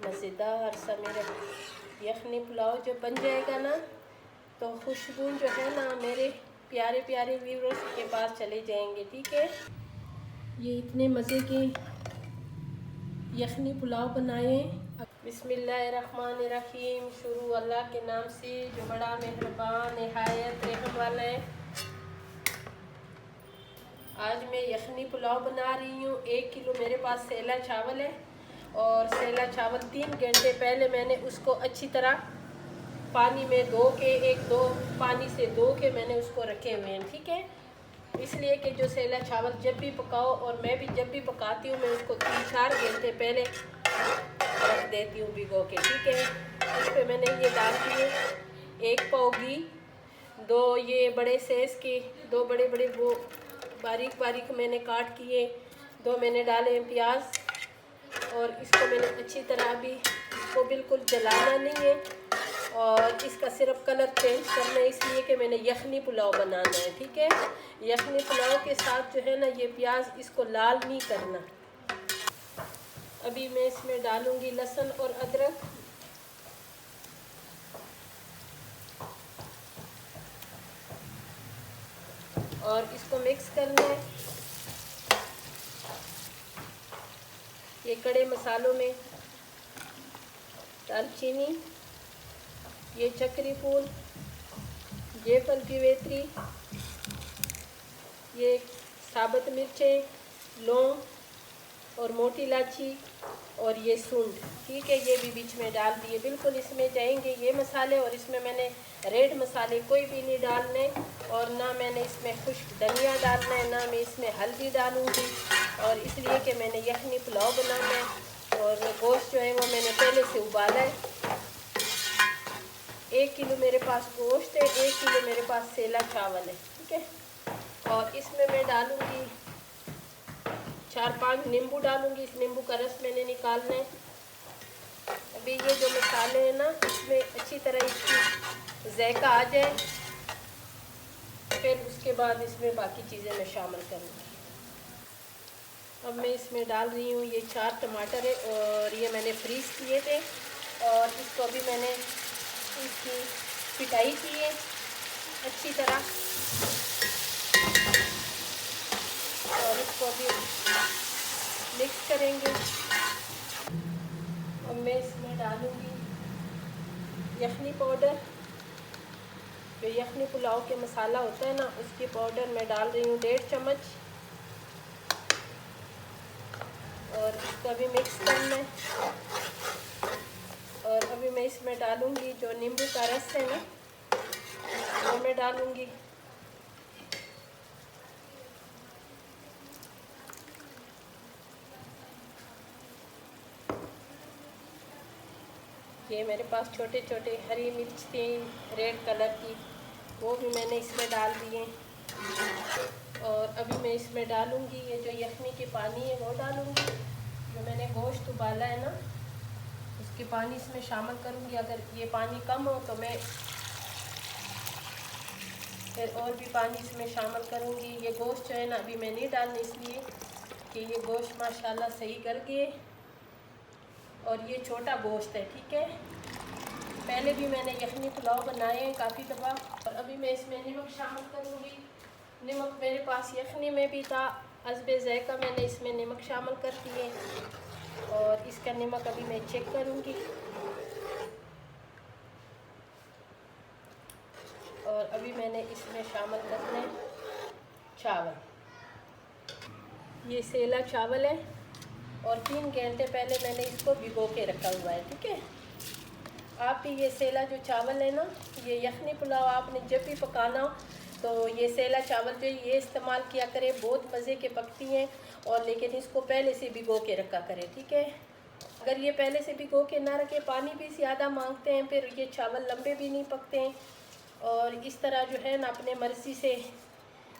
मज़ेदार सा मेरा यखनी पुलाव जो बन जाएगा ना, तो खुशबू जो है ना मेरे प्यारे प्यारे व्यूअर्स के पास चले जाएंगे। ठीक है, ये इतने मज़े के यखनी पुलाव बनाए। बिस्मिल्लाहिर्रहमानिर्रहीम। शुरू अल्लाह के नाम से जो बड़ा मेहरबान निहायत रहम वाला है। आज मैं यखनी पुलाव बना रही हूँ। 1 किलो मेरे पास सेला चावल है और सेला चावल 3 घंटे पहले मैंने उसको अच्छी तरह पानी में धो के, 1-2 पानी से धो के मैंने उसको रखे हुए हैं। ठीक है, इसलिए कि जो सेला चावल जब भी पकाओ, और मैं भी जब भी पकाती हूँ मैं उसको 3-4 घंटे पहले रख देती हूँ भिगो के। ठीक है, इस पर मैंने ये डाल दिए 1 पाव घी, 2 ये बड़े साइज़ के 2 बड़े बड़े वो बारीक बारीक मैंने काट किए, 2 मैंने डाले प्याज। और इसको मैंने अच्छी तरह अभी इसको बिल्कुल जलाना नहीं है और इसका सिर्फ कलर चेंज करना है, इसलिए कि मैंने यखनी पुलाव बनाना है। ठीक है, यखनी पुलाव के साथ जो है ना ये प्याज इसको लाल नहीं करना। अभी मैं इसमें डालूंगी लहसुन और अदरक, और इसको मिक्स करना है। ये कड़े मसालों में दालचीनी, ये चक्री फूल, जायफल की वेतरी, ये साबुत मिर्चें, लौंग और मोटी इलायची और ये सूंड। ठीक है, ये भी बीच में डाल दिए। बिल्कुल इसमें जाएंगे ये मसाले, और इसमें मैंने रेड मसाले कोई भी नहीं डालने, और ना मैंने इसमें खुश्क धनिया डालना है, ना मैं इसमें हल्दी डालूँगी। और इसलिए कि मैंने यखनी पुलाव बनाना है और गोश्त जो है वो मैंने पहले से उबाला है। 1 किलो मेरे पास गोश्त है, 1 किलो मेरे पास सेला चावल है। ठीक है, और इसमें मैं डालूँगी 4-5 नींबू डालूँगी। इस नींबू का रस मैंने निकालना है। अभी ये जो मसाले हैं ना इसमें अच्छी तरह इसकी जायका आ जाए, फिर उसके बाद इसमें बाकी चीज़ें मैं शामिल करूँगी। अब मैं इसमें डाल रही हूँ ये 4 टमाटर है, और ये मैंने फ्रीज़ किए थे, और इसको अभी मैंने इसकी पिटाई की है अच्छी तरह, और इसको अभी मिक्स करेंगे। अब मैं इसमें डालूँगी यखनी पाउडर, जो यखनी पुलाव के मसाला होता है ना उसकी पाउडर मैं डाल रही हूँ 1.5 चम्मच, और इसको अभी मिक्स करना है। और अभी मैं इसमें डालूँगी जो नींबू का रस है ना वो मैं डालूँगी। ये मेरे पास छोटे छोटे हरी मिर्च थी रेड कलर की, वो भी मैंने इसमें डाल दिए। और अभी मैं इसमें डालूँगी ये जो यखनी की पानी है वो डालूँगी, जो मैंने गोश्त उबाला है ना उसके पानी इसमें शामिल करूँगी। अगर ये पानी कम हो तो मैं फिर और भी पानी इसमें शामिल करूँगी। ये गोश्त जो है ना अभी मैं नहीं डालनी, इसलिए कि ये गोश्त माशाल्लाह सही गल गए, और ये छोटा गोश्त है। ठीक है, पहले भी मैंने यखनी पुलाव बनाए हैं काफ़ी दफ़ा। और अभी मैं इसमें नमक शामिल करूँगी। नमक मेरे पास यखनी में भी था, हस्बे ज़ायका मैंने इसमें नमक शामिल कर दिए, और इसका नमक अभी मैं चेक करूँगी। और अभी मैंने इसमें शामिल करना है चावल। ये सेला चावल है और 3 घंटे पहले मैंने इसको भिगो के रखा हुआ है। ठीक है, आप भी ये सेला जो चावल है ना, ये यखनी पुलाव आपने जब भी पकाना हो तो ये सेला चावल जो ये इस्तेमाल किया करें, बहुत मज़े के पकती हैं। और लेकिन इसको पहले से भिगो के रखा करें। ठीक है, अगर ये पहले से भिगो के ना रखें पानी भी ज़्यादा मांगते हैं, फिर ये चावल लंबे भी नहीं पकते हैं। और इस तरह जो है ना अपने मर्ज़ी से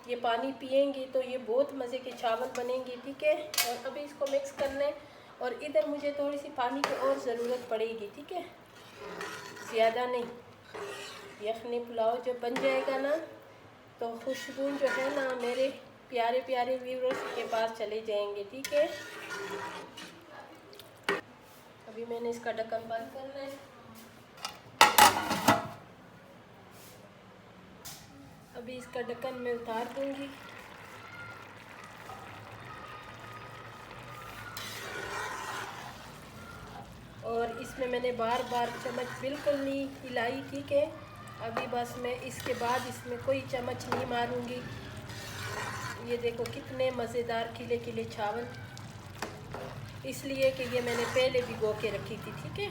ये पानी पिएंगी तो ये बहुत मज़े के चावल बनेंगे। ठीक है, और अभी इसको मिक्स करना है, और इधर मुझे थोड़ी सी पानी की और ज़रूरत पड़ेगी। ठीक है, ज़्यादा नहीं। यखनी पुलाव जब बन जाएगा ना तो खुशबू जो है ना मेरे प्यारे प्यारे व्यूअर्स के पास चले जाएंगे। ठीक है, अभी मैंने इसका ढक्कन बंद करना है। अभी इसका ढक्कन मैं उतार दूंगी। और इसमें मैंने बार बार चम्मच बिल्कुल नहीं हिलाई, ठीक है। अभी बस मैं इसके बाद इसमें कोई चम्मच नहीं मारूंगी। ये देखो कितने मज़ेदार खिले खिले चावल, इसलिए कि ये मैंने पहले भिगो के रखी थी, ठीक है।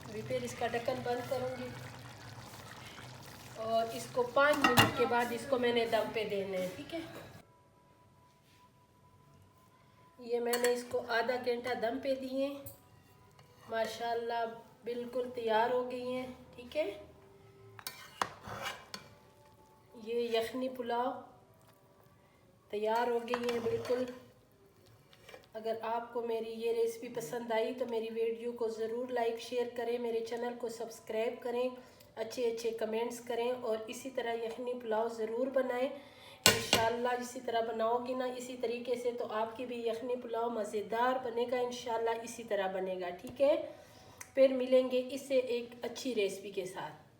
अभी फिर इसका ढक्कन बंद करूंगी और इसको 5 मिनट के बाद इसको मैंने दम पे देना है, ठीक है। ये मैंने इसको आधा घंटा दम पे दिए, माशाल्लाह बिल्कुल तैयार हो गई हैं, ठीक है। ये यखनी पुलाव तैयार हो गई है बिल्कुल। अगर आपको मेरी ये रेसिपी पसंद आई तो मेरी वीडियो को ज़रूर लाइक शेयर करें, मेरे चैनल को सब्सक्राइब करें, अच्छे अच्छे कमेंट्स करें और इसी तरह यखनी पुलाव ज़रूर बनाएं। इंशाल्लाह इसी तरह बनाओगी ना इसी तरीके से तो आपकी भी यखनी पुलाव मज़ेदार बनेगा, इंशाल्लाह इसी तरह बनेगा, ठीक है। फिर मिलेंगे इससे एक अच्छी रेसिपी के साथ।